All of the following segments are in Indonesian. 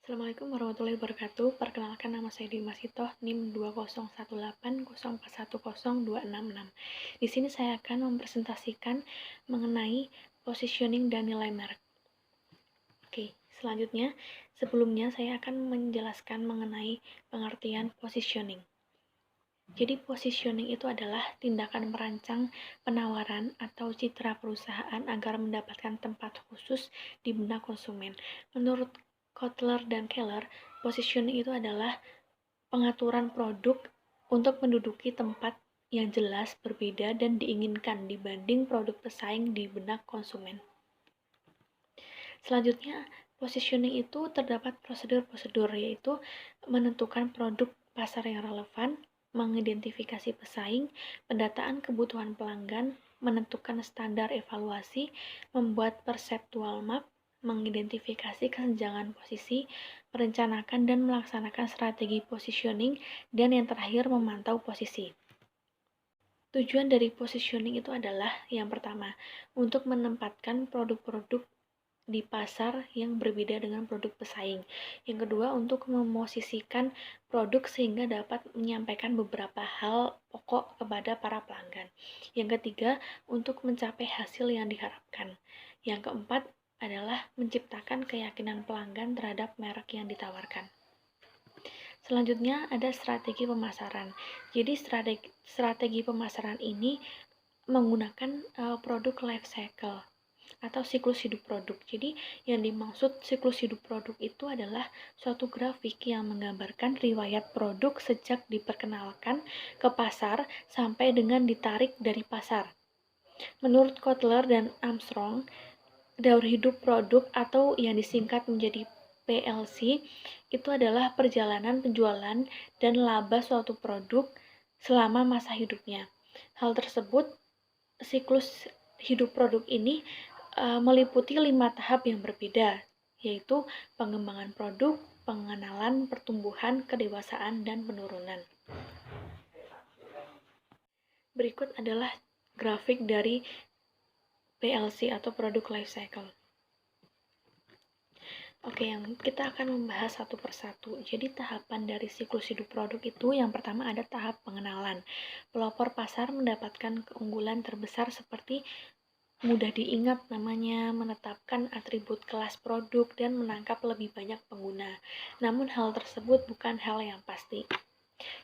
Assalamualaikum warahmatullahi wabarakatuh. Perkenalkan, nama saya Dimas Itoh, NIM 20180410266. Di sini saya akan mempresentasikan mengenai positioning dan nilai merek. Oke, selanjutnya, sebelumnya saya akan menjelaskan mengenai pengertian positioning. Jadi positioning itu adalah tindakan merancang penawaran atau citra perusahaan agar mendapatkan tempat khusus di benak konsumen. Menurut Kotler dan Keller, positioning itu adalah pengaturan produk untuk menduduki tempat yang jelas, berbeda, dan diinginkan dibanding produk pesaing di benak konsumen. Selanjutnya, positioning itu terdapat prosedur-prosedur, yaitu menentukan produk pasar yang relevan, mengidentifikasi pesaing, pendataan kebutuhan pelanggan, menentukan standar evaluasi, membuat perceptual map, mengidentifikasi kesenjangan posisi, merencanakan dan melaksanakan strategi positioning, dan yang terakhir memantau posisi. Tujuan dari positioning itu adalah yang pertama, untuk menempatkan produk-produk di pasar yang berbeda dengan produk pesaing. Yang kedua, untuk memosisikan produk sehingga dapat menyampaikan beberapa hal pokok kepada para pelanggan. Yang ketiga, untuk mencapai hasil yang diharapkan. Yang keempat adalah menciptakan keyakinan pelanggan terhadap merek yang ditawarkan. Selanjutnya ada strategi pemasaran. Jadi strategi pemasaran ini menggunakan produk life cycle atau siklus hidup produk. Jadi yang dimaksud siklus hidup produk itu adalah suatu grafik yang menggambarkan riwayat produk sejak diperkenalkan ke pasar sampai dengan ditarik dari pasar. Menurut Kotler dan Armstrong, daur hidup produk atau yang disingkat menjadi PLC itu adalah perjalanan penjualan dan laba suatu produk selama masa hidupnya. Hal tersebut, siklus hidup produk ini meliputi 5 tahap yang berbeda, yaitu pengembangan produk, pengenalan, pertumbuhan, kedewasaan, dan penurunan. Berikut adalah grafik dari PLC atau Product Life Cycle. Oke, kita akan membahas satu persatu. Jadi tahapan dari siklus hidup produk itu yang pertama ada tahap pengenalan. Pelopor pasar mendapatkan keunggulan terbesar seperti mudah diingat namanya, menetapkan atribut kelas produk, dan menangkap lebih banyak pengguna. Namun hal tersebut bukan hal yang pasti.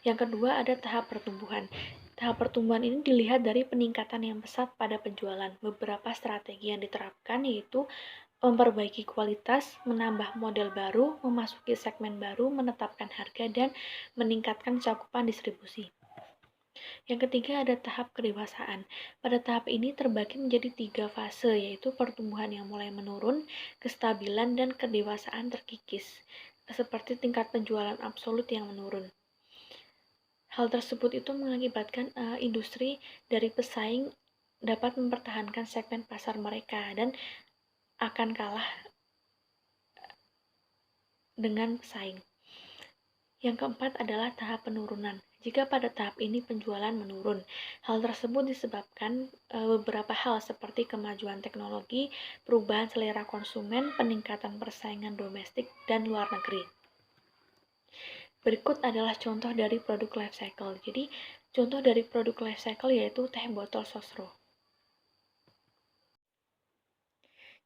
Yang kedua ada tahap pertumbuhan. Tahap pertumbuhan ini dilihat dari peningkatan yang pesat pada penjualan. Beberapa strategi yang diterapkan yaitu memperbaiki kualitas, menambah model baru, memasuki segmen baru, menetapkan harga, dan meningkatkan cakupan distribusi. Yang ketiga ada tahap kedewasaan. Pada tahap ini terbagi menjadi 3 fase, yaitu pertumbuhan yang mulai menurun, kestabilan, dan kedewasaan terkikis, seperti tingkat penjualan absolut yang menurun. Hal tersebut itu mengakibatkan industri dari pesaing dapat mempertahankan segmen pasar mereka dan akan kalah dengan pesaing. Yang keempat adalah tahap penurunan. Jika pada tahap ini penjualan menurun, hal tersebut disebabkan beberapa hal seperti kemajuan teknologi, perubahan selera konsumen, peningkatan persaingan domestik dan luar negeri. Berikut adalah contoh dari produk life cycle. Jadi, contoh dari produk life cycle yaitu teh botol sosro.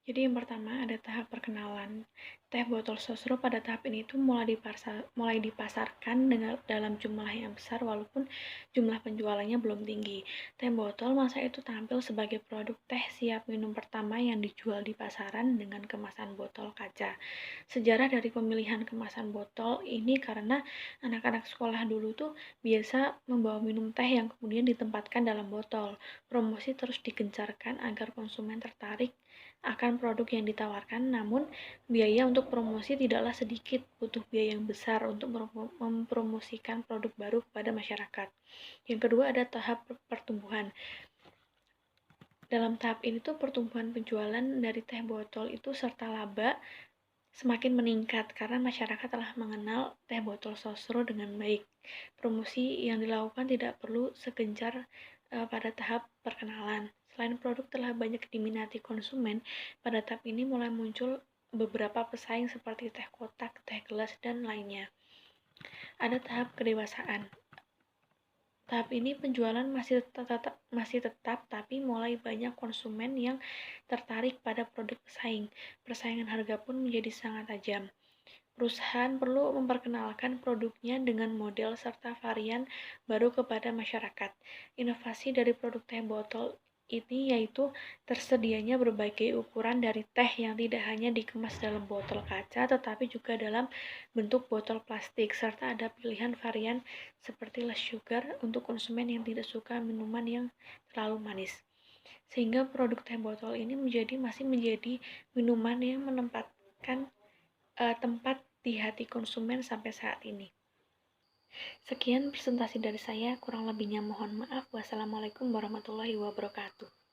Jadi yang pertama ada tahap perkenalan. Teh botol sosro pada tahap ini itu mulai dipasarkan dalam jumlah yang besar walaupun jumlah penjualannya belum tinggi. Teh botol masa itu tampil sebagai produk teh siap minum pertama yang dijual di pasaran dengan kemasan botol kaca. Sejarah dari pemilihan kemasan botol ini karena anak-anak sekolah dulu tuh biasa membawa minum teh yang kemudian ditempatkan dalam botol. Promosi terus digencarkan agar konsumen tertarik akan produk yang ditawarkan, namun biaya untuk promosi tidaklah sedikit, butuh biaya yang besar untuk mempromosikan produk baru kepada masyarakat. Yang kedua ada tahap pertumbuhan. Dalam tahap ini tuh pertumbuhan penjualan dari teh botol itu serta laba semakin meningkat karena masyarakat telah mengenal teh botol sosro dengan baik. Promosi yang dilakukan tidak perlu segencar pada tahap perkenalan. Selain produk telah banyak diminati konsumen, pada tahap ini mulai muncul beberapa pesaing seperti teh kotak, teh gelas, dan lainnya. Ada tahap kedewasaan. Tahap ini penjualan masih tetap, tapi mulai banyak konsumen yang tertarik pada produk pesaing. Persaingan harga pun menjadi sangat tajam. Perusahaan perlu memperkenalkan produknya dengan model serta varian baru kepada masyarakat. Inovasi dari produk teh botol ini yaitu tersedianya berbagai ukuran dari teh yang tidak hanya dikemas dalam botol kaca tetapi juga dalam bentuk botol plastik, serta ada pilihan varian seperti less sugar untuk konsumen yang tidak suka minuman yang terlalu manis. Sehingga produk teh botol ini masih menjadi minuman yang menempatkan tempat di hati konsumen sampai saat ini. Sekian presentasi dari saya, kurang lebihnya mohon maaf. Wassalamualaikum warahmatullahi wabarakatuh.